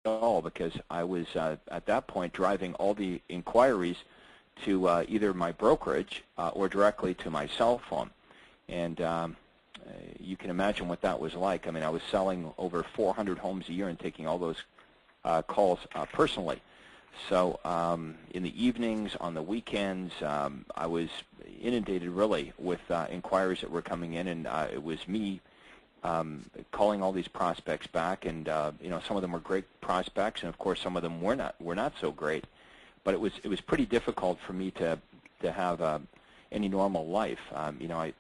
all, because I was at that point driving all the inquiries to either my brokerage or directly to my cell phone. And you can imagine what that was like. I mean, I was selling over 400 homes a year and taking all those calls personally. So in the evenings, on the weekends, I was inundated really with inquiries that were coming in, and it was me calling all these prospects back, and you know, some of them were great prospects, and of course some of them were not so great. But it was pretty difficult for me to have any normal life. You know,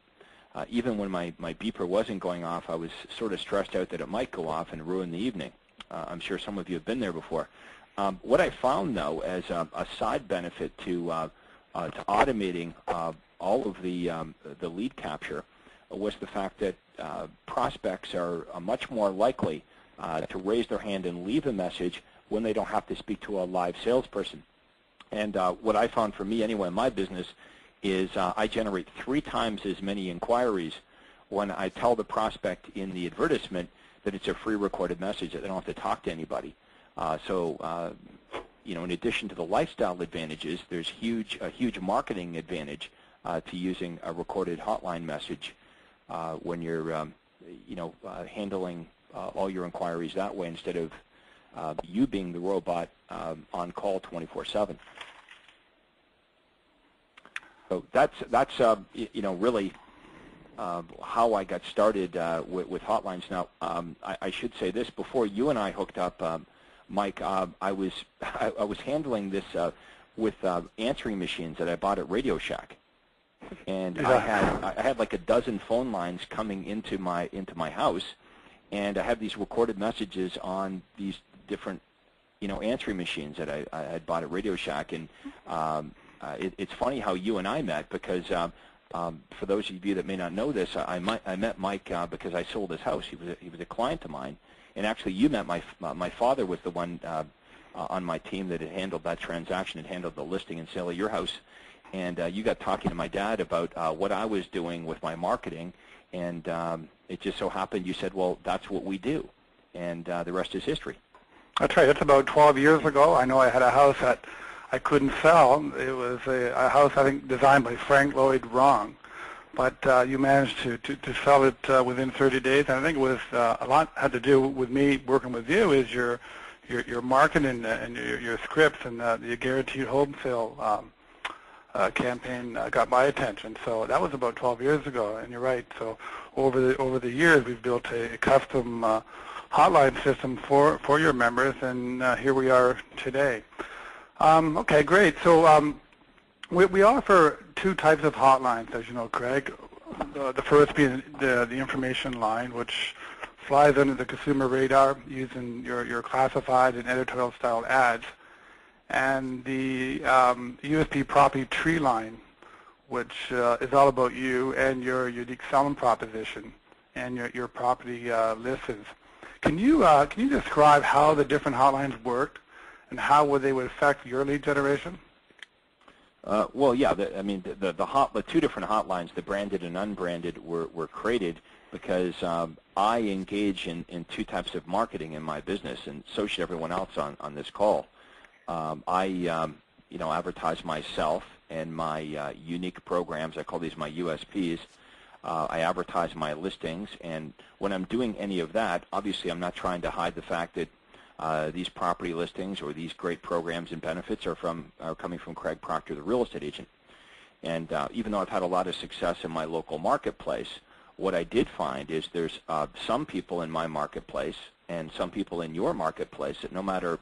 even when my beeper wasn't going off, I was sort of stressed out that it might go off and ruin the evening. I'm sure some of you have been there before. What I found, though, as a side benefit to automating all of the lead capture was the fact that prospects are much more likely to raise their hand and leave a message when they don't have to speak to a live salesperson. And what I found for me anyway in my business is I generate 3 times as many inquiries when I tell the prospect in the advertisement that it's a free recorded message, that they don't have to talk to anybody. So you know, in addition to the lifestyle advantages, there's a huge marketing advantage to using a recorded hotline message when you're you know, handling all your inquiries that way, instead of you being the robot on call 24/7. So that's you know, really how I got started with hotlines. Now, I should say this: before you and I hooked up, Mike, I was handling this with answering machines that I bought at Radio Shack, and I had like a dozen phone lines coming into my house, and I had these recorded messages on these different, you know, answering machines that I had bought at Radio Shack. And it's funny how you and I met, because for those of you that may not know this, I met Mike because I sold his house. He was a client of mine, and actually you met my father was the one on my team that had handled that transaction, had handled the listing and sale of your house. And you got talking to my dad about what I was doing with my marketing, and it just so happened you said, well, that's what we do, and the rest is history. That's right. That's about 12 years ago. I know I had a house that I couldn't sell. It was a house, I think, designed by Frank Lloyd Wrong, but you managed to sell it within 30 days. And I think it was a lot had to do with me working with you, is your marketing and your scripts, and the guaranteed home sale campaign got my attention. So that was about 12 years ago, and you're right. So over the years, we've built a custom hotline system for your members, and here we are today. Okay, great. So we offer 2 types of hotlines, as you know, Craig. The first being the information line, which flies under the consumer radar using your classified and editorial style ads, and the USP property tree line, which is all about you and your unique selling proposition and your property listings. Can you describe how the different hotlines work and how they would affect your lead generation? Well, yeah. I mean, the 2 different hotlines, the branded and unbranded, were created because I engage in 2 types of marketing in my business, and so should everyone else on this call. I you know, advertise myself and my unique programs. I call these my USPs. I advertise my listings, and when I'm doing any of that, obviously I'm not trying to hide the fact that these property listings or these great programs and benefits are coming from Craig Proctor, the real estate agent. And even though I've had a lot of success in my local marketplace, what I did find is there's some people in my marketplace and some people in your marketplace that no matter,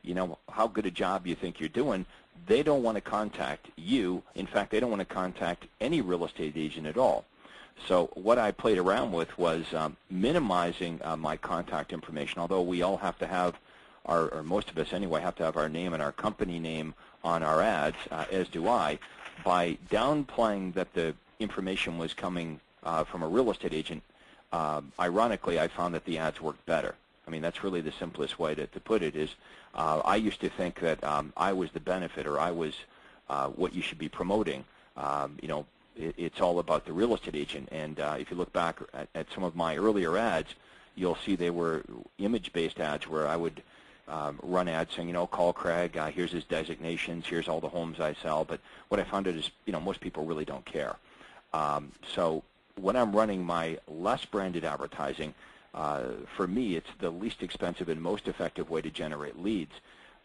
you know, how good a job you think you're doing, they don't want to contact you. In fact, they don't want to contact any real estate agent at all. So what I played around with was minimizing my contact information, although we all have to have, or most of us anyway, have to have our name and our company name on our ads, as do I, by downplaying that the information was coming from a real estate agent. Ironically, I found that the ads worked better. I mean, that's really the simplest way to put it is I used to think that I was the benefit, or I was what you should be promoting. You know, it's all about the real estate agent. And if you look back at some of my earlier ads, you'll see they were image-based ads where I would run ads saying, call Craig, here's his designations, here's all the homes I sell. But what I found is, most people really don't care. So when I'm running my less branded advertising, for me, it's the least expensive and most effective way to generate leads.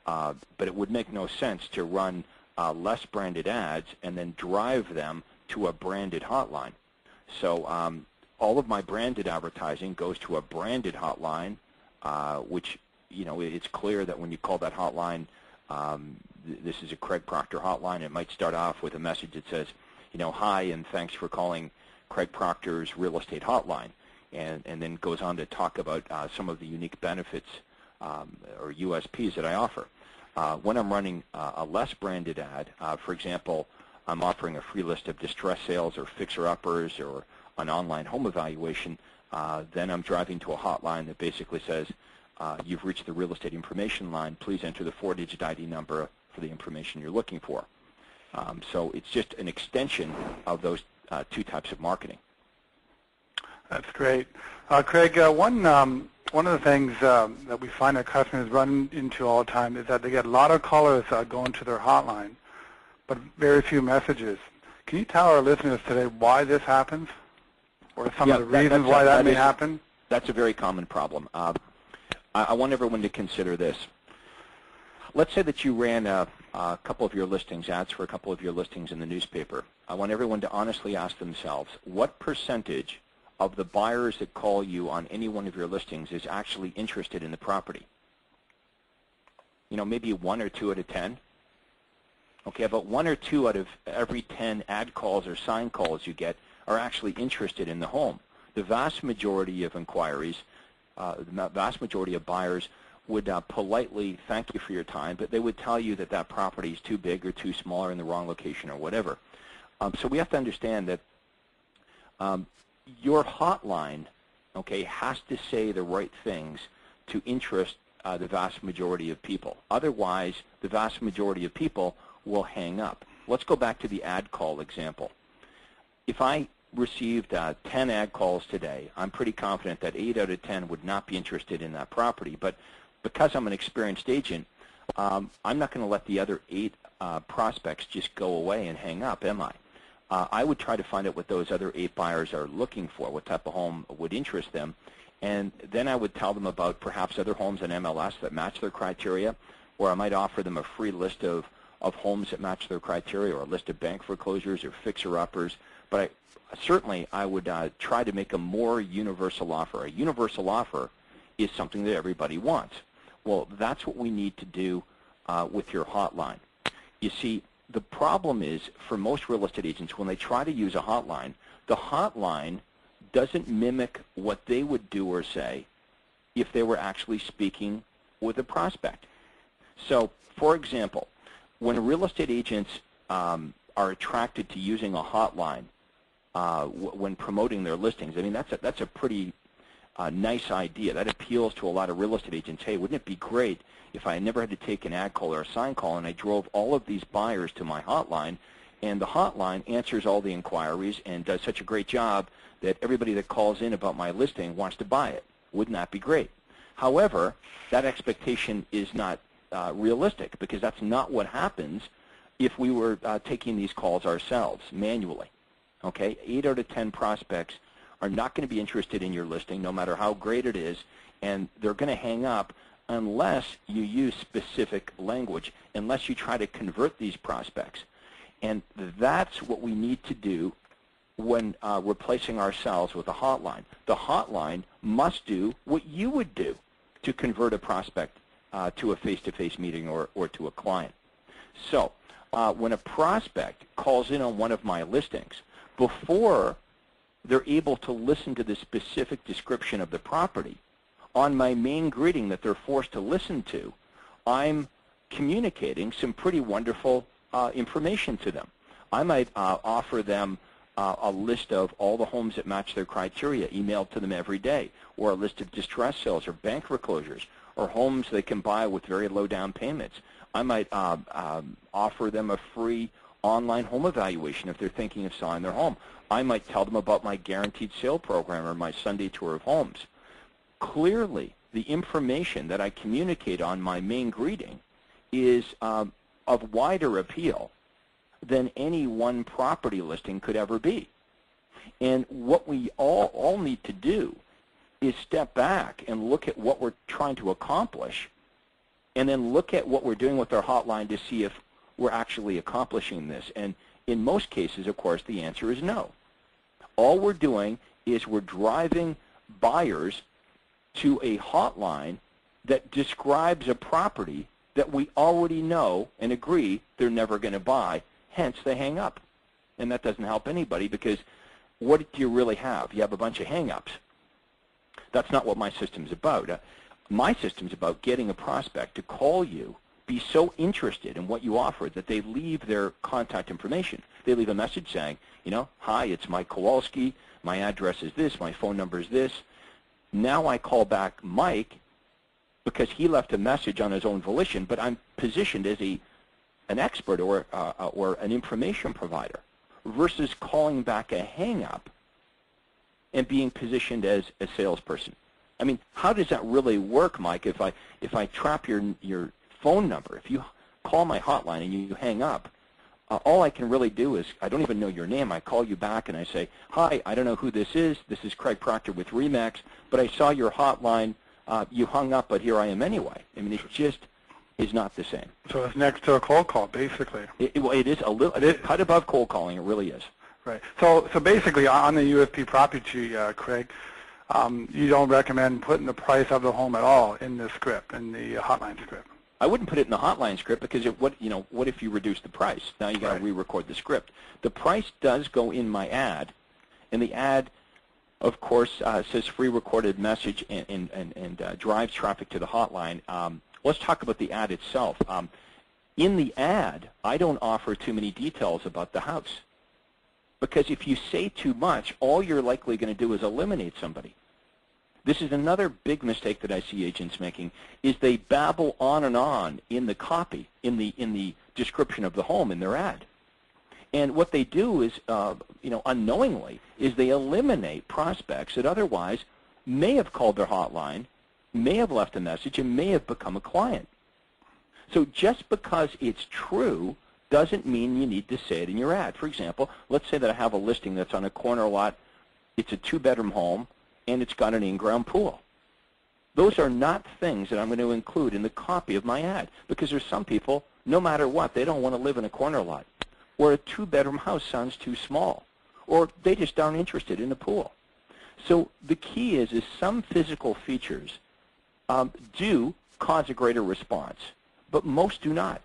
But it would make no sense to run less branded ads and then drive them to a branded hotline. So all of my branded advertising goes to a branded hotline, which, it's clear that when you call that hotline, this is a Craig Proctor hotline. It might start off with a message that says, hi, and thanks for calling Craig Proctor's real estate hotline, and then goes on to talk about some of the unique benefits or USPs that I offer. When I'm running a less branded ad, for example, I'm offering a free list of distress sales or fixer-uppers or an online home evaluation, then I'm driving to a hotline that basically says, you've reached the real estate information line. Please enter the 4-digit ID number for the information you're looking for. So it's just an extension of those two types of marketing. That's great. Craig, one of the things that we find that customers run into all the time is that they get a lot of callers going to their hotline, but very few messages. Can you tell our listeners today why this happens, or some of the reasons why that may happen? That's a very common problem. I want everyone to consider this. Let's say that you ran a couple of your listings, ads for a couple of your listings in the newspaper. I want everyone to honestly ask themselves, what percentage of the buyers that call you on any one of your listings is actually interested in the property? Maybe 1 or 2 out of 10. Okay, about 1 or 2 out of every 10 ad calls or sign calls you get are actually interested in the home. The vast majority of inquiries, the vast majority of buyers would politely thank you for your time, but they would tell you that that property is too big or too small or in the wrong location or whatever. So we have to understand that your hotline, okay, has to say the right things to interest the vast majority of people. Otherwise, the vast majority of people will hang up. Let's go back to the ad call example. If I received 10 ad calls today, I'm pretty confident that 8 out of 10 would not be interested in that property. But because I'm an experienced agent, I'm not going to let the other 8 prospects just go away and hang up, am I? I would try to find out what those other 8 buyers are looking for, what type of home would interest them, and then I would tell them about perhaps other homes in MLS that match their criteria, or I might offer them a free list of homes that match their criteria, or a list of bank foreclosures or fixer-uppers. But certainly I would try to make a more universal offer. A universal offer is something that everybody wants. Well, that's what we need to do with your hotline. You see, the problem is for most real estate agents, when they try to use a hotline, the hotline doesn't mimic what they would do or say if they were actually speaking with a prospect. So, for example, when real estate agents are attracted to using a hotline when promoting their listings, I mean, that's a pretty nice idea. That appeals to a lot of real estate agents. Hey, wouldn't it be great if I never had to take an ad call or a sign call and I drove all of these buyers to my hotline, and the hotline answers all the inquiries and does such a great job that everybody that calls in about my listing wants to buy it. Wouldn't that be great? However, that expectation is not realistic, because that's not what happens if we were taking these calls ourselves manually. Okay, 8 out of 10 prospects are not going to be interested in your listing, no matter how great it is, and they're going to hang up unless you use specific language, unless you try to convert these prospects. And that's what we need to do when replacing ourselves with a hotline. The hotline must do what you would do to convert a prospect to a face-to-face meeting or to a client. So when a prospect calls in on one of my listings, before they're able to listen to the specific description of the property, on my main greeting that they're forced to listen to, I'm communicating some pretty wonderful information to them. I might offer them a list of all the homes that match their criteria emailed to them every day, or a list of distress sales or bank foreclosures, or homes they can buy with very low down payments. I might offer them a free online home evaluation if they're thinking of selling their home. I might tell them about my guaranteed sale program or my Sunday tour of homes. Clearly, the information that I communicate on my main greeting is of wider appeal than any one property listing could ever be. And what we all need to do is step back and look at what we're trying to accomplish, and then look at what we're doing with our hotline to see if we're actually accomplishing this. And in most cases, of course, the answer is no. All we're doing is we're driving buyers to a hotline that describes a property that we already know and agree they're never going to buy, hence they hang up. And that doesn't help anybody, because what do you really have? You have a bunch of hang-ups. That's not what my system's about. My system's about getting a prospect to call you, be so interested in what you offer that they leave their contact information. They leave a message saying, you know, hi, it's Mike Kowalski. My address is this. My phone number is this. Now I call back Mike because he left a message on his own volition, but I'm positioned as an expert or an information provider, versus calling back a hang-up and being positioned as a salesperson. I mean, how does that really work, Mike, if I trap your phone number? If you call my hotline and you hang up, all I can really do is, I don't even know your name. I call you back and I say, hi, I don't know who this is. This is Craig Proctor with RE/MAX, but I saw your hotline. You hung up, but here I am anyway. I mean, it just is not the same. So it's next to a cold call, basically. It is a little, it is cut above cold calling. It really is. Right. So basically, on the USP property, Craig, you don't recommend putting the price of the home at all in the script, in the hotline script. I wouldn't put it in the hotline script, because what if you reduce the price? Now you got to Right. re-record the script. The price does go in my ad, and the ad, of course, says free recorded message and drives traffic to the hotline. Let's talk about the ad itself. In the ad, I don't offer too many details about the house, because if you say too much, all you're likely going to do is eliminate somebody. This is another big mistake that I see agents making, is they babble on and on in the copy, in the description of the home in their ad. And what they do is, unknowingly, is they eliminate prospects that otherwise may have called their hotline, may have left a message, and may have become a client. So just because it's true doesn't mean you need to say it in your ad. For example, let's say that I have a listing that's on a corner lot. It's a 2-bedroom home, and it's got an in-ground pool. Those are not things that I'm going to include in the copy of my ad, because there's some people, no matter what, they don't want to live in a corner lot, or a 2-bedroom house sounds too small, or they just aren't interested in the pool. So the key is some physical features do cause a greater response, but most do not.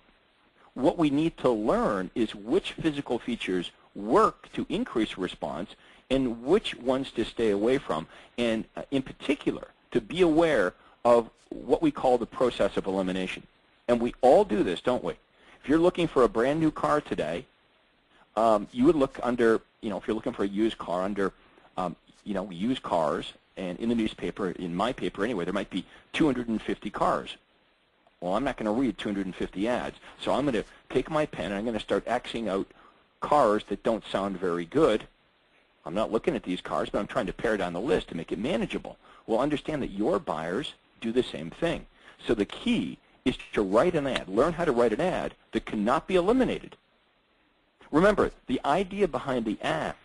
What we need to learn is which physical features work to increase response and which ones to stay away from, and in particular, to be aware of what we call the process of elimination. And we all do this, don't we? If you're looking for a brand new car today, you would look under, if you're looking for a used car, under, used cars, and in the newspaper, in my paper anyway, there might be 250 cars. Well, I'm not going to read 250 ads, so I'm going to take my pen and I'm going to start Xing out cars that don't sound very good. I'm not looking at these cars, but I'm trying to pare down the list to make it manageable. Well, understand that your buyers do the same thing. So the key is to write an ad. Learn how to write an ad that cannot be eliminated. Remember, the idea behind the ad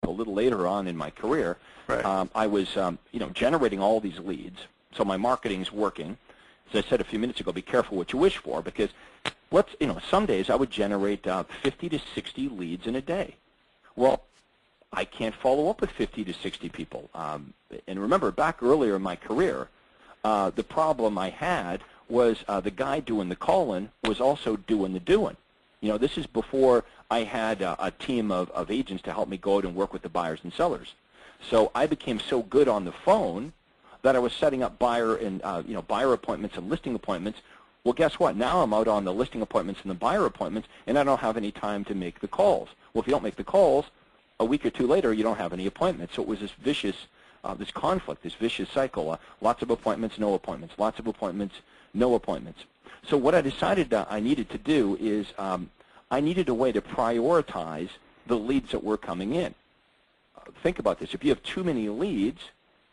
a little later on in my career, Right. I was, generating all these leads. So my marketing's working. As I said a few minutes ago, be careful what you wish for, because some days I would generate 50 to 60 leads in a day. Well, I can't follow up with 50 to 60 people. And remember, back earlier in my career, The problem I had was the guy doing the call-in was also doing the doing. You know, this is before I had a team of agents to help me go out and work with the buyers and sellers. So I became so good on the phone that I was setting up buyer appointments and listing appointments. Well, guess what? Now I'm out on the listing appointments and the buyer appointments, and I don't have any time to make the calls. Well, if you don't make the calls, a week or two later, you don't have any appointments. So it was this vicious, this conflict, this vicious cycle. Lots of appointments, no appointments. Lots of appointments, no appointments. So what I decided I needed to do is I needed a way to prioritize the leads that were coming in. Think about this. If you have too many leads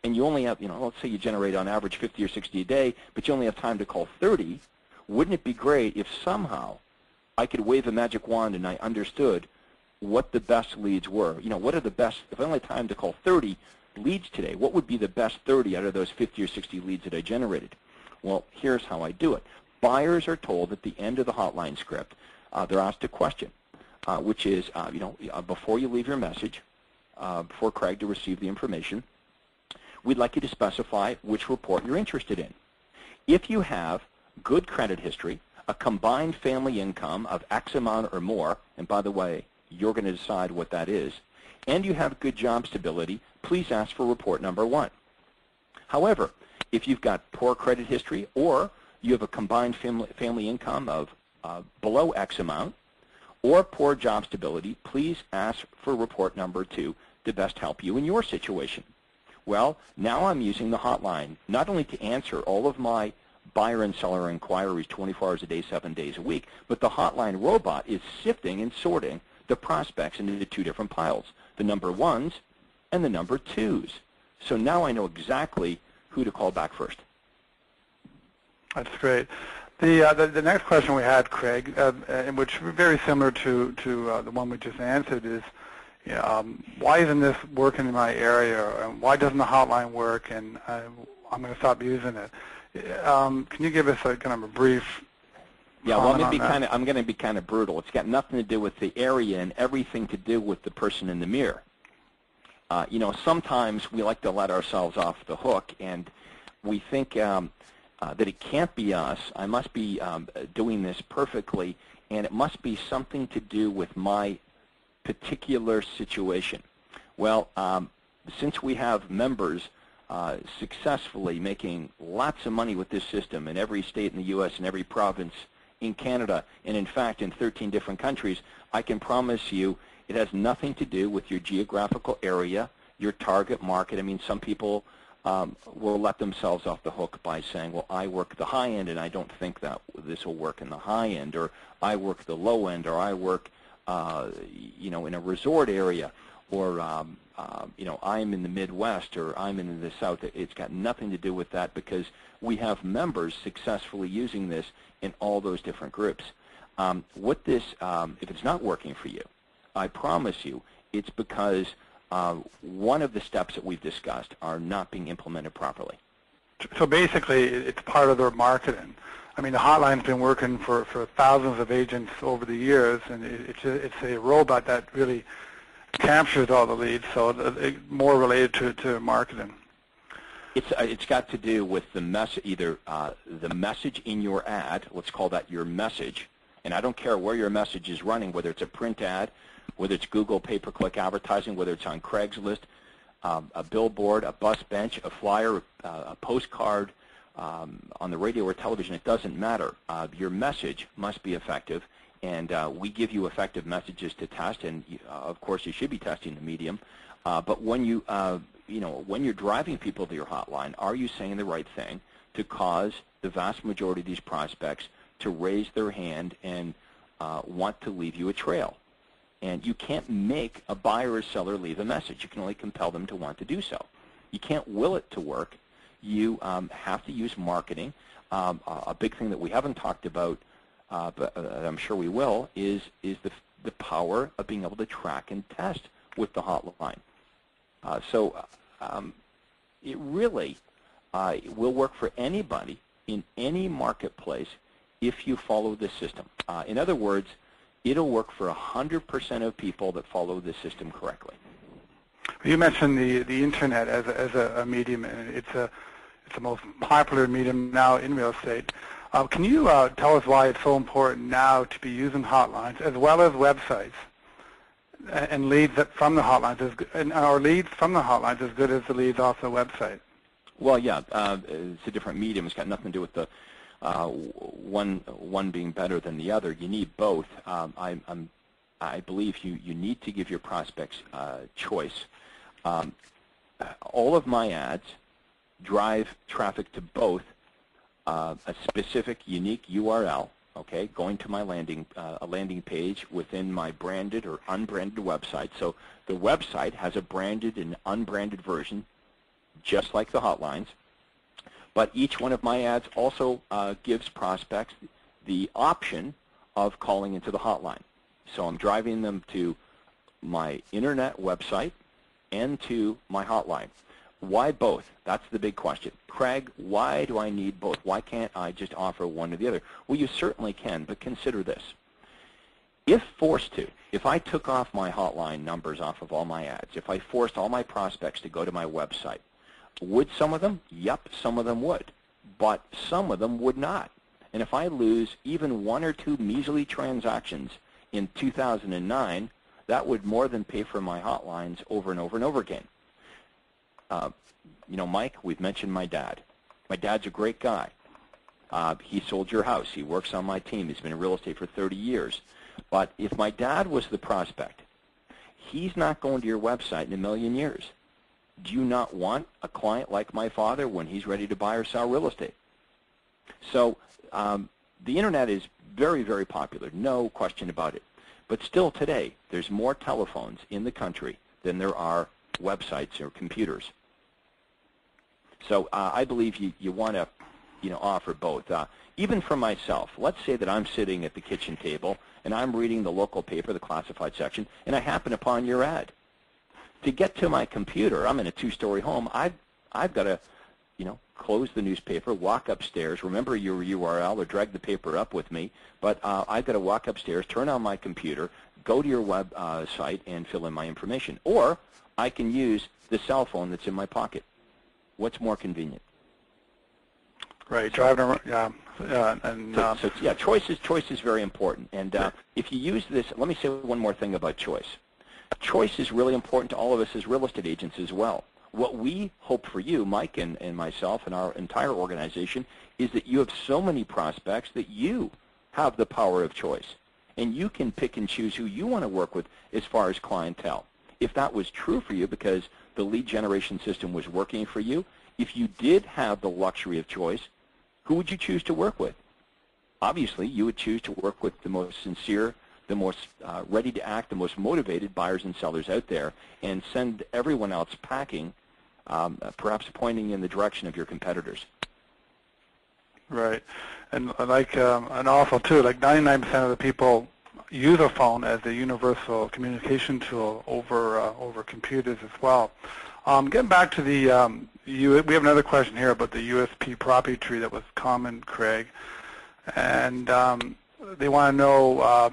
and you only have, let's say you generate on average 50 or 60 a day, but you only have time to call 30, wouldn't it be great if somehow I could wave a magic wand and I understood what the best leads were? What are the best, if I only had time to call 30 leads today, what would be the best 30 out of those 50 or 60 leads that I generated? Well, here's how I do it. Buyers are told at the end of the hotline script, they're asked a question, which is, before you leave your message, before Craig to receive the information, we'd like you to specify which report you're interested in. If you have good credit history, a combined family income of X amount or more, and by the way, you're going to decide what that is, and you have good job stability, please ask for report number 1. However, if you've got poor credit history or you have a combined family income of below X amount or poor job stability, please ask for report number 2 to best help you in your situation. Well, now I'm using the hotline not only to answer all of my buyer and seller inquiries 24 hours a day, 7 days a week, but the hotline robot is sifting and sorting the prospects into 2 different piles, the number 1s and the number 2s. So now I know exactly who to call back first. That's great. The next question we had, Craig, which is very similar to the one we just answered, is why isn't this working in my area, and why doesn't the hotline work, and I'm going to stop using it. Can you give us a kind of a brief? Yeah, well, I'm going to be kind of brutal. It's got nothing to do with the area and everything to do with the person in the mirror. Sometimes we like to let ourselves off the hook, and we think that it can't be us. I must be doing this perfectly, and it must be something to do with my particular situation. Well, since we have members successfully making lots of money with this system in every state in the U.S. and every province in Canada, and in fact in 13 different countries, I can promise you it has nothing to do with your geographical area, your target market. I mean, some people will let themselves off the hook by saying, well, I work the high end and I don't think that this will work in the high end, or I work the low end, or I work in a resort area, or I'm in the Midwest, or I'm in the South. It's got nothing to do with that, because we have members successfully using this in all those different groups. If it's not working for you, I promise you it's because one of the steps that we've discussed are not being implemented properly. So basically, it's part of their marketing. I mean, the hotline's been working for thousands of agents over the years, and it's a robot that really captures all the leads, so it's more related to marketing. It's got to do with the either the message in your ad, let's call that your message, and I don't care where your message is running, whether it's a print ad, whether it's Google pay-per-click advertising, whether it's on Craigslist, a billboard, a bus bench, a flyer, a postcard, on the radio or television, it doesn't matter. Your message must be effective, and we give you effective messages to test, and of course you should be testing the medium. But when when you're driving people to your hotline, are you saying the right thing to cause the vast majority of these prospects to raise their hand and want to leave you a trail? And you can't make a buyer or seller leave a message. You can only compel them to want to do so. You can't will it to work. You have to use marketing. A big thing that we haven't talked about, but I'm sure we will, is the power of being able to track and test with the hotline. It really will work for anybody in any marketplace if you follow this system. In other words, it'll work for 100% of people that follow the system correctly. You mentioned the internet as a medium, and It's the most popular medium now in real estate. Can you tell us why it's so important now to be using hotlines as well as websites and leads from the hotlines, or leads from the hotlines as good as the leads off the website? Well, yeah, it's a different medium. It's got nothing to do with the one being better than the other. You need both. I believe you need to give your prospects choice. All of my ads drive traffic to both a specific unique URL, okay, going to my a landing page within my branded or unbranded website. So the website has a branded and unbranded version, just like the hotlines. But each one of my ads also gives prospects the option of calling into the hotline. So I'm driving them to my internet website and to my hotline. Why both? That's the big question. Craig, why do I need both? Why can't I just offer one or the other? Well, you certainly can, but consider this. If forced to, if I took off my hotline numbers off of all my ads, if I forced all my prospects to go to my website, would some of them? Yep, some of them would. But some of them would not. And if I lose even one or two measly transactions in 2009, that would more than pay for my hotlines over and over and over again. You know, Mike, we've mentioned my dad. My dad's a great guy. He sold your house. He works on my team. He's been in real estate for 30 years. But if my dad was the prospect, he's not going to your website in a million years. Do you not want a client like my father when he's ready to buy or sell real estate? So the internet is very, very popular, no question about it. But still today, there's more telephones in the country than there are websites or computers. So I believe you want to offer both. Even for myself, let's say that I'm sitting at the kitchen table and I'm reading the local paper, the classified section, and I happen upon your ad. To get to my computer, I'm in a two-story home, I've got to close the newspaper, walk upstairs, remember your URL or drag the paper up with me, but I've got to walk upstairs, turn on my computer, go to your website and fill in my information. Or I can use the cell phone that's in my pocket. What's more convenient? Right, driving around, yeah, choice is very important. And if you use this, let me say one more thing about choice. Choice is really important to all of us as real estate agents as well. What we hope for you, Mike and myself and our entire organization, is that you have so many prospects that you have the power of choice. And you can pick and choose who you want to work with as far as clientele. If that was true for you because the lead generation system was working for you, if you did have the luxury of choice, who would you choose to work with? Obviously, you would choose to work with the most sincere, the most ready to act, the most motivated buyers and sellers out there, and send everyone else packing, perhaps pointing in the direction of your competitors. Right, and and also too, like 99% of the people use a phone as a universal communication tool over computers as well. Getting back to the, we have another question here about the USP property tree that was common, Craig, and they want to know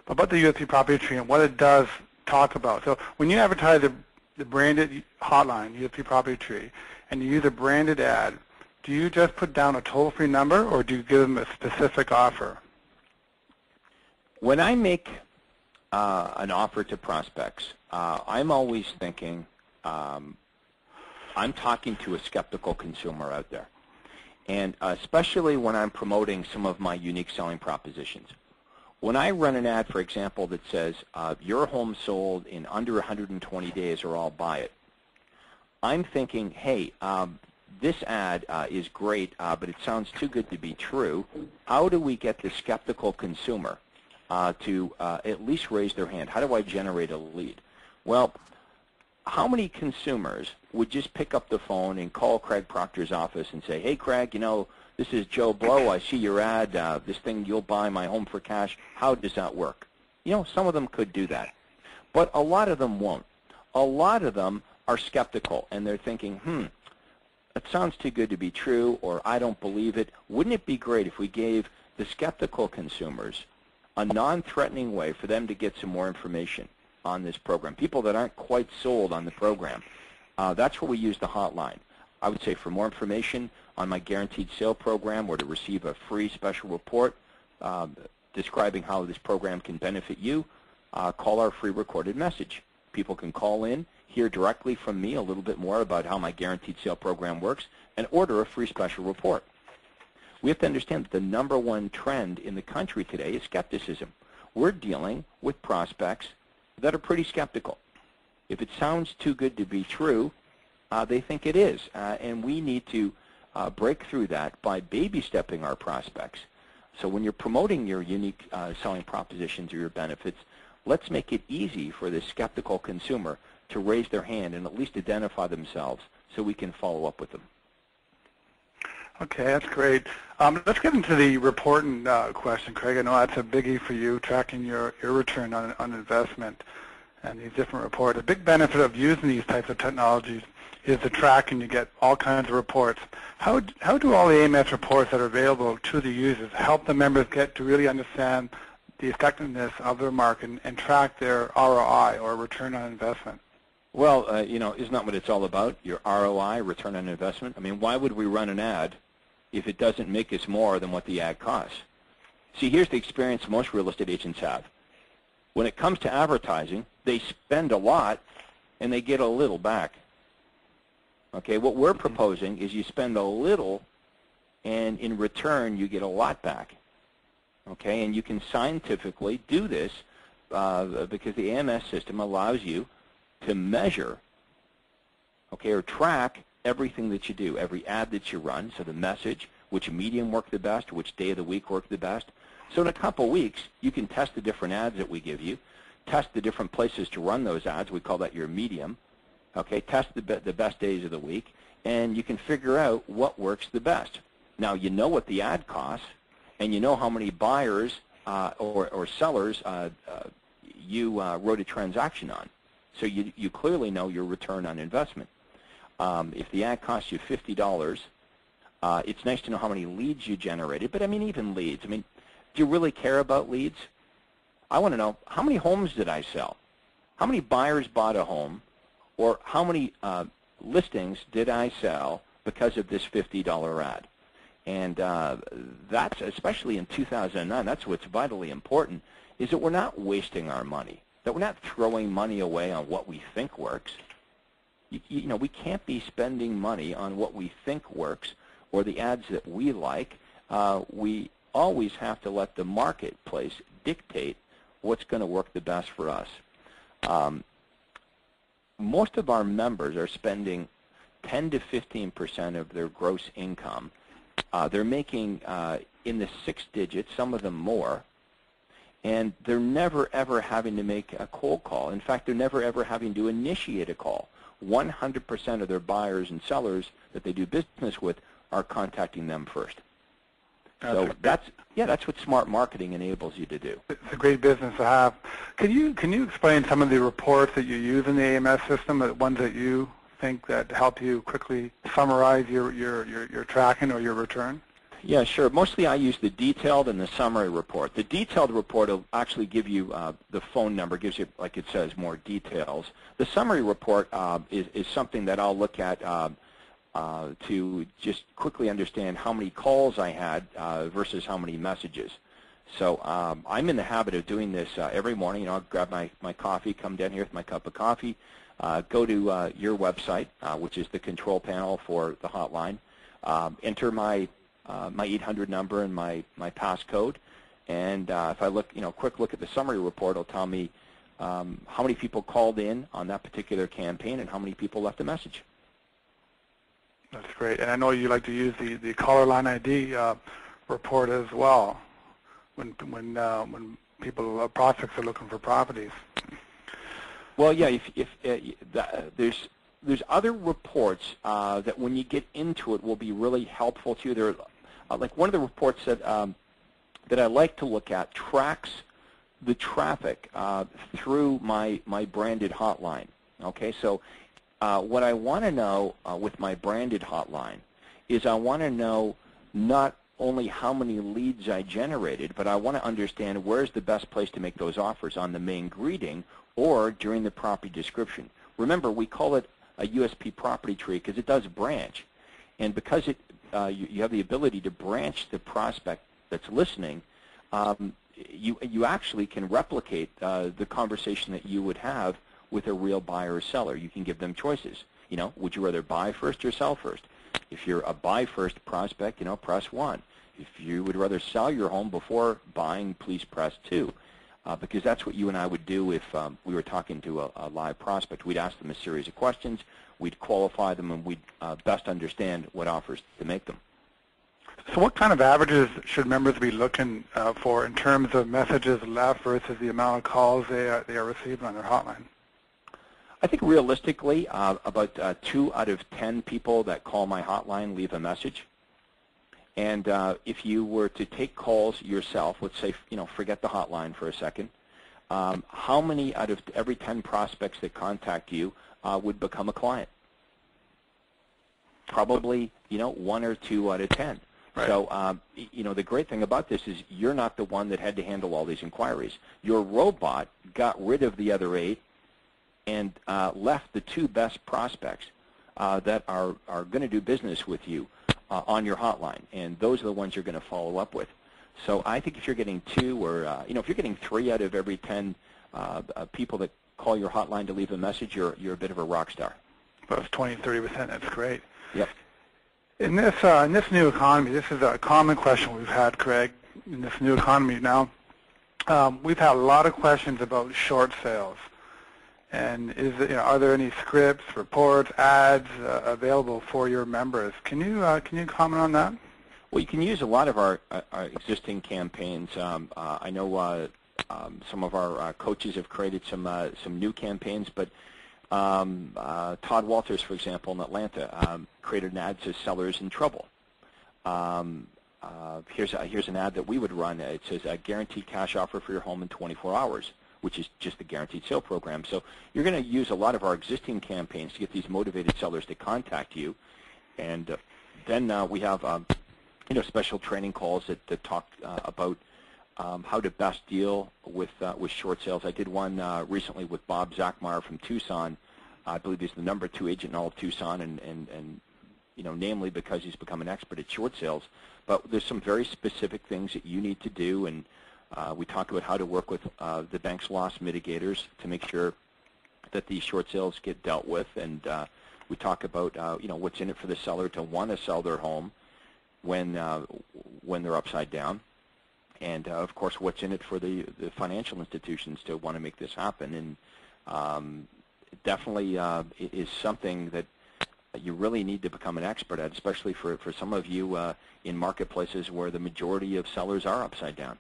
about the USP property tree and what it does talk about. So when you advertise the branded hotline, USP property tree, and you use a branded ad, do you just put down a toll-free number or do you give them a specific offer? When I make an offer to prospects, I'm always thinking, I'm talking to a skeptical consumer out there. And especially when I'm promoting some of my unique selling propositions. When I run an ad, for example, that says, your home sold in under 120 days or I'll buy it, I'm thinking, hey, this ad is great, but it sounds too good to be true. How do we get the skeptical consumer to at least raise their hand? How do I generate a lead? Well, how many consumers would just pick up the phone and call Craig Proctor's office and say, hey, Craig, this is Joe Blow. I see your ad. This thing, you'll buy my home for cash. How does that work? Some of them could do that. But a lot of them won't. A lot of them are skeptical, and they're thinking, it sounds too good to be true, or I don't believe it. Wouldn't it be great if we gave the skeptical consumers a non-threatening way for them to get some more information on this program? People that aren't quite sold on the program. That's where we use the hotline. I would say for more information on my guaranteed sale program or to receive a free special report describing how this program can benefit you, call our free recorded message. People can call in, hear directly from me a little bit more about how my guaranteed sale program works, and order a free special report. We have to understand that the #1 trend in the country today is skepticism. We're dealing with prospects that are pretty skeptical. If it sounds too good to be true, they think it is. And we need to break through that by baby stepping our prospects. So when you're promoting your unique selling propositions or your benefits, let's make it easy for the skeptical consumer to raise their hand and at least identify themselves so we can follow up with them. Okay, that's great. Let's get into the reporting question, Craig. I know that's a biggie for you, tracking your return on investment and these different reports. A big benefit of using these types of technologies is the tracking. You get all kinds of reports. How do all the AMS reports that are available to the users help the members get to really understand the effectiveness of their market and track their ROI, or return on investment? Well, you know, isn't that what it's all about, your ROI, return on investment? I mean, why would we run an ad if it doesn't make us more than what the ad costs? See, here's the experience most real estate agents have. When it comes to advertising, they spend a lot and they get a little back. Okay, what we're proposing is you spend a little and in return you get a lot back. Okay, and you can scientifically do this because the AMS system allows you to measure, okay, or track everything that you do, every ad that you run, so the message, which medium worked the best, which day of the week worked the best. So in a couple weeks, you can test the different ads that we give you, test the different places to run those ads. We call that your medium. Okay, test the best days of the week, and you can figure out what works the best. Now, you know what the ad costs, and you know how many buyers or sellers you wrote a transaction on. So you clearly know your return on investment. If the ad costs you $50, it's nice to know how many leads you generated. But, I mean, even leads. I mean, do you really care about leads? I want to know, how many homes did I sell? How many buyers bought a home? Or how many listings did I sell because of this $50 ad? And that's, especially in 2009, that's what's vitally important, is that we're not wasting our money, that we're not throwing money away on what we think works. You know, we can't be spending money on what we think works or the ads that we like. We always have to let the marketplace dictate what's going to work the best for us. Most of our members are spending 10 to 15% of their gross income. They're making in the 6 digits, some of them more, and they're never ever having to make a cold call. In fact, they're never ever having to initiate a call. 100% of their buyers and sellers that they do business with are contacting them first. So that's what smart marketing enables you to do. It's a great business to have. Can you explain some of the reports that you use in the AMS system, the ones that you think that help you quickly summarize your tracking or your return? Yeah, sure. Mostly I use the detailed and the summary report. The detailed report will actually give you the phone number, gives you, like it says, more details. The summary report is something that I'll look at to just quickly understand how many calls I had versus how many messages. So I'm in the habit of doing this every morning. You know, I'll grab my coffee, come down here with my cup of coffee, go to your website, which is the control panel for the hotline, enter my 800 number and my passcode, and if I look, quick look at the summary report, it'll tell me how many people called in on that particular campaign and how many people left a message. That's great. And I know you like to use the caller line ID report as well when people, prospects are looking for properties. Well, yeah, there's other reports that when you get into it will be really helpful to you. There, like one of the reports that I like to look at tracks the traffic through my branded hotline. Okay, so what I want to know with my branded hotline is I want to know not only how many leads I generated, but I want to understand where's the best place to make those offers, on the main greeting or during the property description. Remember, we call it a USP property tree because it does branch. And because you have the ability to branch the prospect that's listening, you actually can replicate the conversation that you would have with a real buyer or seller. You can give them choices. Would you rather buy first or sell first? If you're a buy first prospect, press 1. If you would rather sell your home before buying, please press 2. Because that's what you and I would do if we were talking to a live prospect. We'd ask them a series of questions, we'd qualify them, and we'd best understand what offers to make them. So what kind of averages should members be looking for in terms of messages left versus the amount of calls they are receiving on their hotline? I think realistically, about 2 out of 10 people that call my hotline leave a message. And if you were to take calls yourself, let's say, forget the hotline for a second, how many out of every 10 prospects that contact you would become a client? Probably, 1 or 2 out of 10. Right. So, the great thing about this is you're not the one that had to handle all these inquiries. Your robot got rid of the other 8 and left the 2 best prospects that are going to do business with you on your hotline, and those are the ones you're going to follow up with. So I think if you're getting 2 or, if you're getting 3 out of every 10 people that call your hotline to leave a message, you're a bit of a rock star. Well, it's 20-30%. That's great. Yep. In this new economy, this is a common question we've had, Craig, in this new economy now. We've had a lot of questions about short sales. And are there any scripts, reports, ads available for your members? Can you comment on that? Well, you can use a lot of our existing campaigns. I know some of our coaches have created some new campaigns, but Todd Walters, for example, in Atlanta, created an ad that says "Sellers in Trouble." Here's an ad that we would run. It says a guaranteed cash offer for your home in 24 hours, which is just the guaranteed sale program. So you're going to use a lot of our existing campaigns to get these motivated sellers to contact you, and then we have special training calls that talk about how to best deal with short sales. I did one recently with Bob Zachmeyer from Tucson. I believe he's the number 2 agent in all of Tucson, and namely because he's become an expert at short sales. But there's some very specific things that you need to do, and we talk about how to work with the bank's loss mitigators to make sure that these short sales get dealt with, and we talk about what's in it for the seller to want to sell their home when they're upside down. And, of course, what's in it for the financial institutions to want to make this happen. And it definitely is something that you really need to become an expert at, especially for some of you in marketplaces where the majority of sellers are upside down.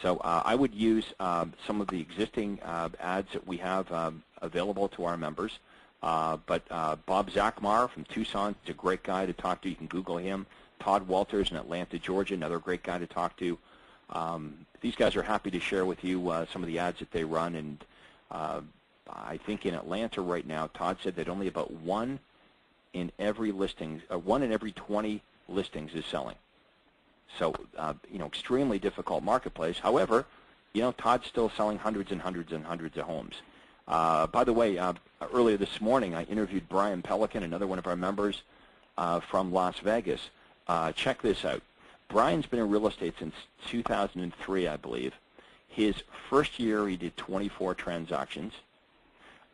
So I would use some of the existing ads that we have available to our members. But Bob Zachmeyer from Tucson is a great guy to talk to. You can Google him. Todd Walters in Atlanta, Georgia, another great guy to talk to. These guys are happy to share with you some of the ads that they run. And I think in Atlanta right now, Todd said that only about 1 in every 20 listings is selling. So, extremely difficult marketplace. However, Todd's still selling hundreds and hundreds and hundreds of homes. By the way, earlier this morning, I interviewed Brian Pelican, another one of our members from Las Vegas. Check this out. Brian's been in real estate since 2003, I believe. His first year, he did 24 transactions.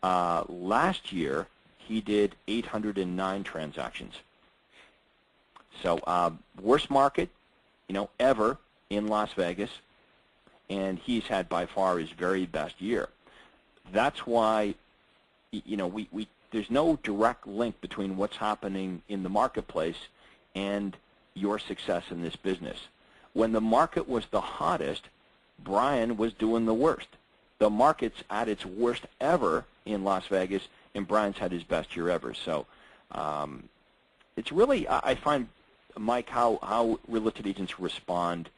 Last year, he did 809 transactions. So, worst market, ever in Las Vegas, and he's had by far his very best year. That's why, there's no direct link between what's happening in the marketplace and your success in this business. When the market was the hottest, Brian was doing the worst. The market's at its worst ever in Las Vegas, and Brian's had his best year ever. So it's really, I find, Mike, how real estate agents respond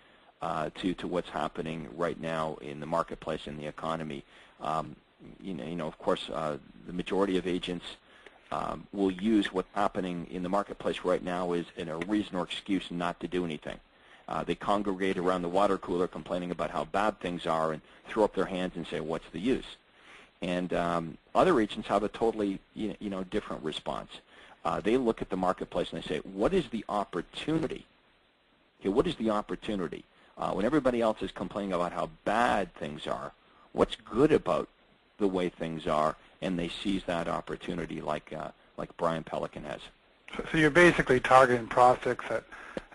to what's happening right now in the marketplace and the economy. Of course, the majority of agents will use what's happening in the marketplace right now as a reason or excuse not to do anything. They congregate around the water cooler complaining about how bad things are and throw up their hands and say, what's the use? And other agents have a totally different response. They look at the marketplace and they say, what is the opportunity? Okay, what is the opportunity? When everybody else is complaining about how bad things are, what's good about the way things are? And they seize that opportunity like Brian Pelican has. So you're basically targeting prospects that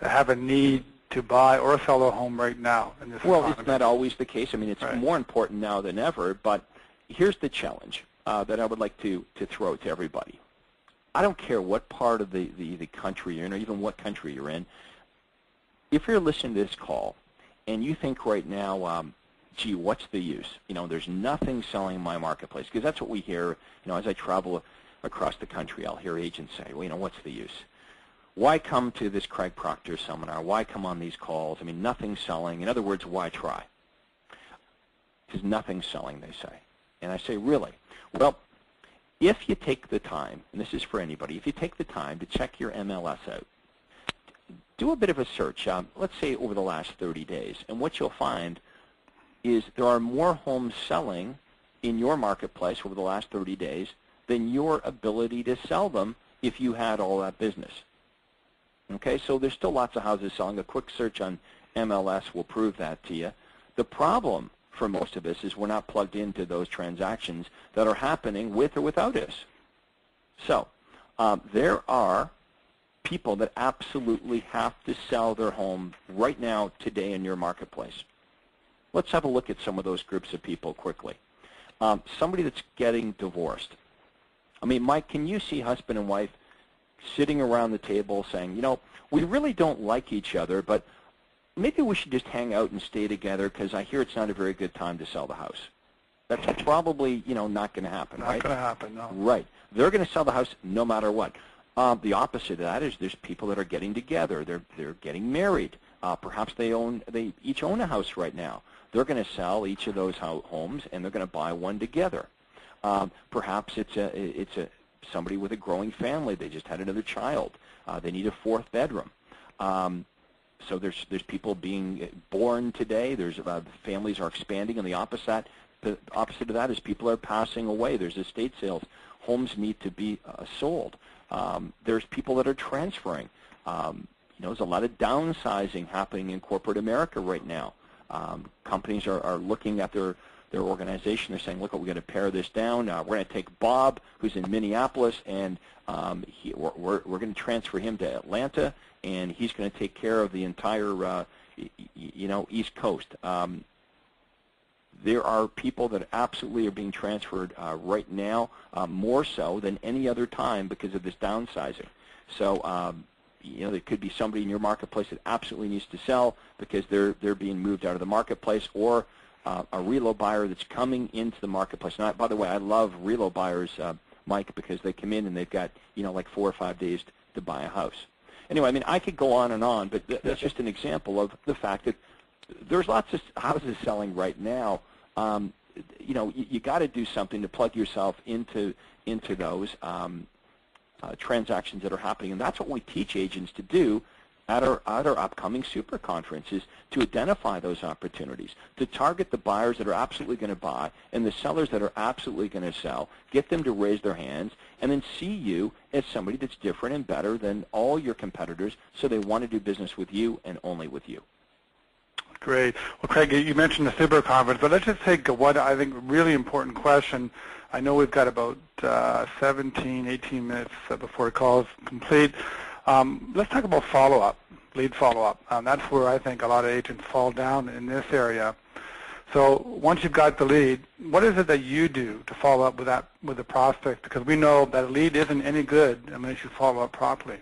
have a need to buy or sell a home right now in this economy. It's not always the case. I mean, it's more important now than ever, but here's the challenge that I would like to throw to everybody. I don't care what part of the country you're in or even what country you're in. If you're listening to this call and you think right now, gee, what's the use? There's nothing selling in my marketplace, because that's what we hear. As I travel across the country, I'll hear agents say, well, what's the use? Why come to this Craig Proctor seminar? Why come on these calls? I mean, nothing's selling. In other words, why try? Because nothing's selling, they say. And I say, really? Well, if you take the time, and this is for anybody, if you take the time to check your MLS out, do a bit of a search, let's say over the last 30 days, and what you'll find is there are more homes selling in your marketplace over the last 30 days than your ability to sell them if you had all that business. Okay, so there's still lots of houses selling. A quick search on MLS will prove that to you. The problem for most of us is we're not plugged into those transactions that are happening with or without us. So there are people that absolutely have to sell their home right now, today in your marketplace. Let's have a look at some of those groups of people quickly. Somebody that's getting divorced. I mean, Mike, can you see husband and wife sitting around the table saying, we really don't like each other, but maybe we should just hang out and stay together because I hear it's not a very good time to sell the house. That's probably, not going to happen, right? Not going to happen, no. Right. They're going to sell the house no matter what. The opposite of that is there's people that are getting together. They're getting married. Perhaps they each own a house right now. They're going to sell each of those homes, and they're going to buy one together. Perhaps it's somebody with a growing family. They just had another child. They need a fourth bedroom. So there's people being born today. There's families are expanding, and the opposite of that is people are passing away. There's estate sales. Homes need to be sold. There's people that are transferring. There's a lot of downsizing happening in corporate America right now. Companies are looking at their organization. They're saying, look, we're going to pare this down. We're going to take Bob, who's in Minneapolis, and we're going to transfer him to Atlanta, and he's going to take care of the entire East Coast. There are people that absolutely are being transferred right now, more so than any other time because of this downsizing. So there could be somebody in your marketplace that absolutely needs to sell because they're being moved out of the marketplace, or a relo buyer that's coming into the marketplace. Now, by the way, I love relo buyers, Mike, because they come in and they've got like 4 or 5 days to buy a house. Anyway, I mean, I could go on and on, but that's just an example of the fact that there's lots of houses selling right now. You got to do something to plug yourself into those transactions that are happening, and that's what we teach agents to do at our upcoming super conferences, to identify those opportunities, to target the buyers that are absolutely going to buy and the sellers that are absolutely going to sell, get them to raise their hands, and then see you as somebody that's different and better than all your competitors, so they want to do business with you and only with you. Great. Well, Craig, you mentioned the super conference, but let's just take one, I think, really important question. I know we've got about 17, 18 minutes before the call is complete. Let's talk about follow-up, lead follow-up. That's where I think a lot of agents fall down in this area. So once you've got the lead, what is it that you do to follow up with the prospect? Because we know that a lead isn't any good unless you follow up properly.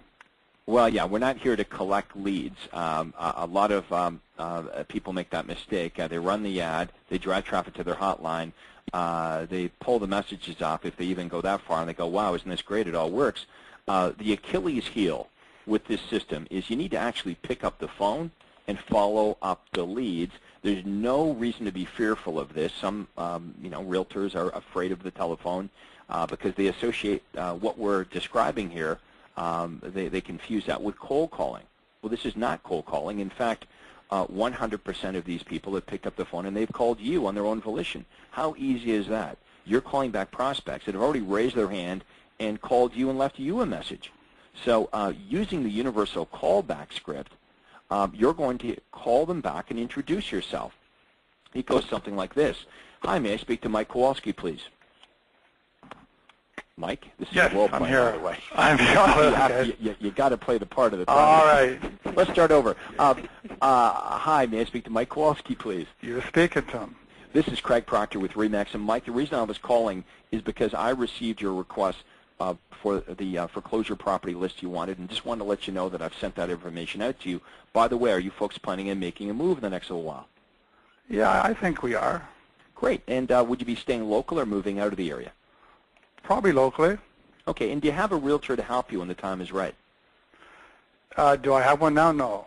Well, yeah, we're not here to collect leads. A lot of people make that mistake. They run the ad, they drive traffic to their hotline, they pull the messages off if they even go that far, and they go, wow, isn't this great? It all works. The Achilles heel with this system is you need to actually pick up the phone and follow up the leads. There's no reason to be fearful of this. Some realtors are afraid of the telephone because they associate what we're describing here. They confuse that with cold calling. Well, this is not cold calling. In fact, 100% of these people have picked up the phone and they've called you on their own volition. How easy is that? you're calling back prospects that have already raised their hand and called you and left you a message. So using the universal callback script, you're going to call them back and introduce yourself. It goes something like this. Hi, may I speak to Mike Kowalski, please? Mike, this is yes, a role I'm play, here. by the way. I'm here. You got to play the part of the All right. Let's start over. Hi, may I speak to Mike Kowalski, please? You're speaking to him. This is Craig Proctor with RE/MAX. And Mike, the reason I was calling is because I received your request for the foreclosure property list you wanted, and just wanted to let you know that I've sent that information out to you. By the way, are you folks planning on making a move in the next little while? Yeah, I think we are. Great. And would you be staying local or moving out of the area? Probably locally. Okay. And do you have a realtor to help you when the time is right? Do I have one now? No.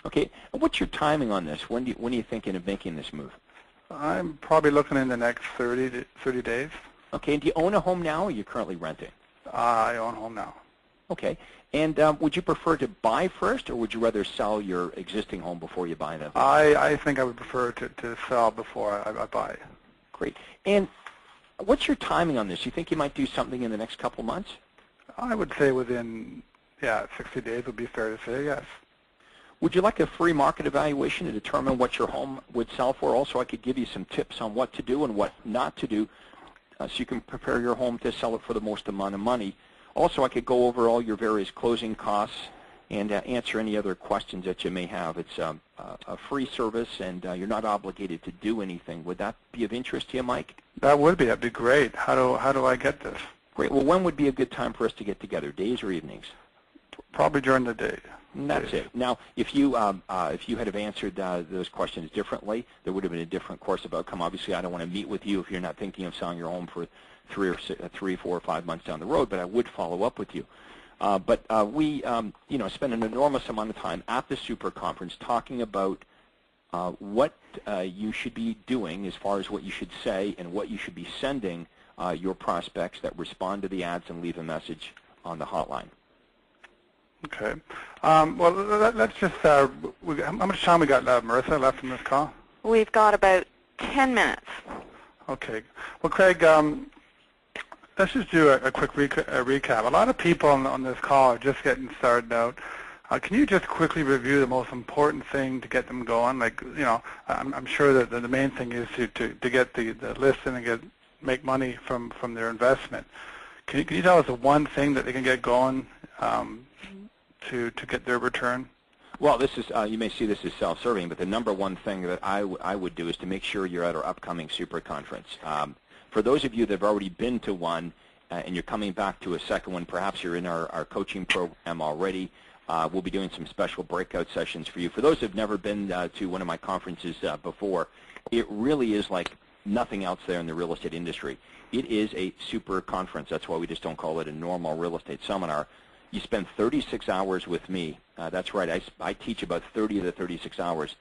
Okay. And what's your timing on this? When are you thinking of making this move? I'm probably looking in the next 30 days. Okay. And do you own a home now, or are you currently renting? I own a home now. Okay. And would you prefer to buy first, or would you rather sell your existing home before you buy another? I think I would prefer to sell before I buy. Great. And what's your timing on this? You think you might do something in the next couple months? I would say within, 60 days would be fair to say, yes. Would you like a free market evaluation to determine what your home would sell for? Also, I could give you some tips on what to do and what not to do so you can prepare your home to sell it for the most amount of money. Also, I could go over all your various closing costs and answer any other questions that you may have. It's a free service, and you're not obligated to do anything. Would that be of interest to you, Mike? That would be. That'd be great. How do I get this? Great. Well, when would be a good time for us to get together, days or evenings? Probably during the day. And that's it. Now, if you had have answered those questions differently, there would have been a different course of outcome. Obviously, I don't want to meet with you if you're not thinking of selling your home for 3, 4, or 5 months down the road, but I would follow up with you. But we spend an enormous amount of time at the Super Conference talking about what you should be doing as far as what you should say and what you should be sending your prospects that respond to the ads and leave a message on the hotline. Okay. Well, let's just, how much time we got, Marissa, left in this call? We've got about 10 minutes. Okay. Well, Craig, let's just do a quick recap. A lot of people on this call are just getting started out. Can you just quickly review the most important thing to get them going? Like, I'm sure that the main thing is to get the listing and make money from their investment. Can you tell us the one thing that they can get going to get their return? Well, this is you may see this as self-serving, but the number one thing that I would do is to make sure you're at our upcoming Super Conference. For those of you that have already been to one and you're coming back to a second one, perhaps you're in our coaching program already, we'll be doing some special breakout sessions for you. For those who have never been to one of my conferences before, it really is like nothing else there in the real estate industry. It is a super conference. That's why we just don't call it a normal real estate seminar. You spend 36 hours with me. That's right. I teach about 30 of the 36 hours.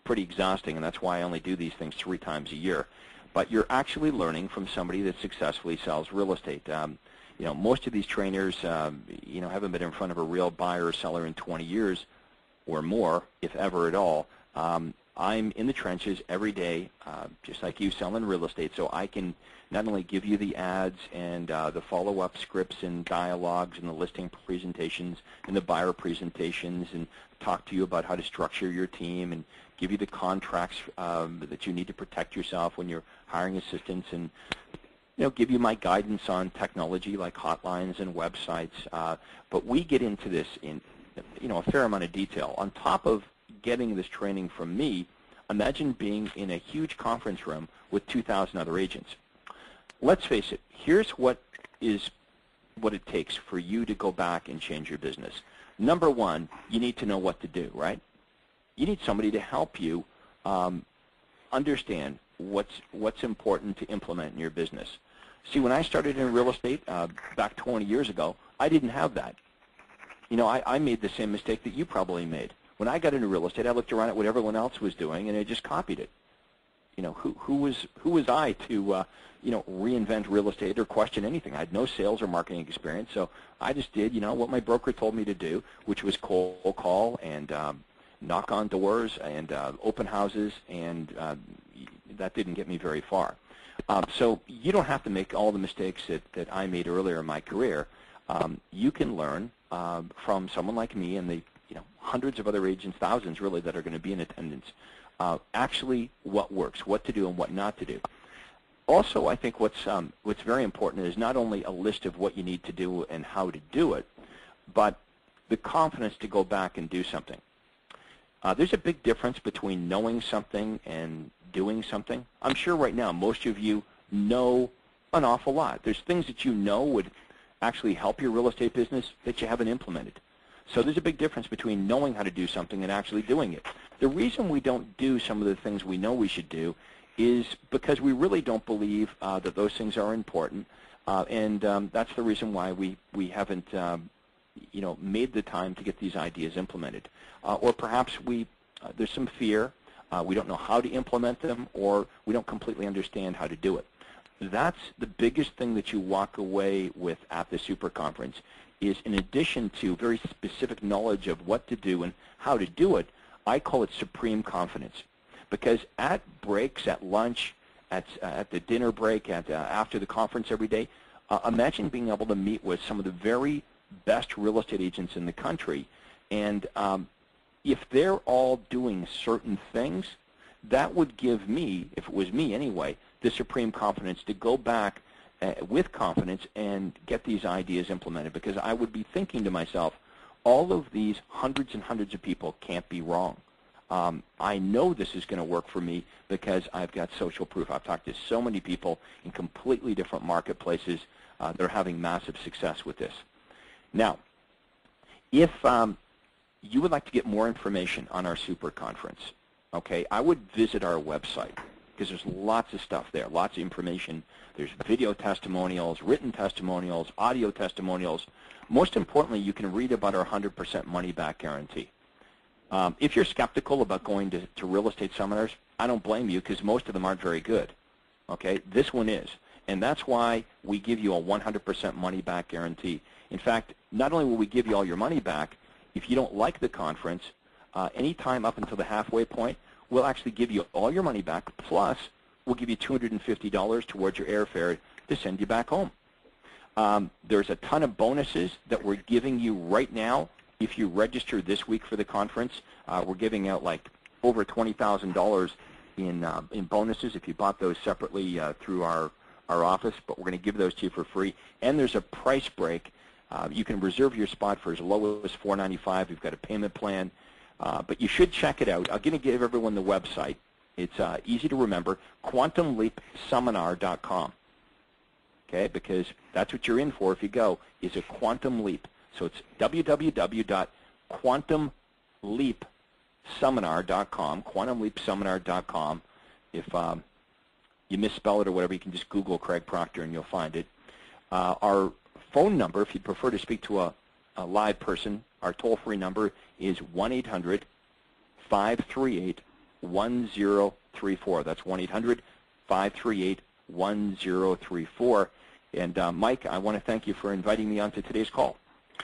Pretty exhausting, and that's why I only do these things 3 times a year. But you're actually learning from somebody that successfully sells real estate. Most of these trainers, haven't been in front of a real buyer or seller in 20 years or more, if ever at all. I'm in the trenches every day, just like you, selling real estate, so I can not only give you the ads and the follow-up scripts and dialogues and the listing presentations and the buyer presentations and talk to you about how to structure your team and give you the contracts that you need to protect yourself when you're hiring assistants and give you my guidance on technology like hotlines and websites. But we get into this in a fair amount of detail. On top of getting this training from me, imagine being in a huge conference room with 2,000 other agents. Let's face it, here's what it takes for you to go back and change your business. Number one, you need to know what to do, right? You need somebody to help you understand what's important to implement in your business. See, when I started in real estate back 20 years ago, I didn't have that. I made the same mistake that you probably made. When I got into real estate, I looked around at what everyone else was doing, and I just copied it. Who was I to reinvent real estate or question anything? I had no sales or marketing experience, so I just did what my broker told me to do, which was cold call and knock on doors and open houses, and that didn't get me very far. So you don't have to make all the mistakes that I made earlier in my career. You can learn from someone like me and the hundreds of other agents, thousands really, that are going to be in attendance, actually what works, what to do and what not to do. Also, I think what's very important is not only a list of what you need to do and how to do it, but the confidence to go back and do something. There's a big difference between knowing something and doing something. I'm sure right now most of you know an awful lot. There's things that you know would actually help your real estate business that you haven't implemented. So there's a big difference between knowing how to do something and actually doing it. The reason we don't do some of the things we know we should do is because we really don't believe that those things are important, and that's the reason why we haven't made the time to get these ideas implemented. Or perhaps there's some fear, we don't know how to implement them, or we don't completely understand how to do it. That's the biggest thing that you walk away with at the Super Conference, is in addition to very specific knowledge of what to do and how to do it, I call it supreme confidence. Because at breaks, at lunch, at the dinner break, after the conference every day, imagine being able to meet with some of the very best real estate agents in the country. And if they're all doing certain things, that would give me, if it was me anyway, the supreme confidence to go back with confidence and get these ideas implemented. Because I would be thinking to myself, all of these hundreds and hundreds of people can't be wrong. I know this is going to work for me because I've got social proof. I've talked to so many people in completely different marketplaces that are having massive success with this. Now, if you would like to get more information on our Super Conference, okay, I would visit our website because there's lots of stuff there, lots of information. There's video testimonials, written testimonials, audio testimonials. Most importantly, you can read about our 100% money-back guarantee. If you're skeptical about going to real estate seminars, I don't blame you because most of them aren't very good. Okay, this one is. And that's why we give you a 100% money-back guarantee. In fact, not only will we give you all your money back, if you don't like the conference, anytime up until the halfway point, we'll actually give you all your money back, plus we'll give you $250 towards your airfare to send you back home. There's a ton of bonuses that we're giving you right now. If you register this week for the conference, we're giving out like over $20,000 in bonuses if you bought those separately through our office, but we're going to give those to you for free. And there's a price break. You can reserve your spot for as low as $495. We've got a payment plan, but you should check it out. I'm going to give everyone the website. It's easy to remember, quantumleapseminar.com. Okay, because that's what you're in for if you go, is a quantum leap. So it's www.quantumleapseminar.com, quantumleapseminar.com. If you misspell it or whatever, you can just Google Craig Proctor and you'll find it. Our phone number, if you prefer to speak to a live person, our toll-free number is 1-800-538-1034. That's 1-800-538-1034. And Mike, I want to thank you for inviting me onto today's call.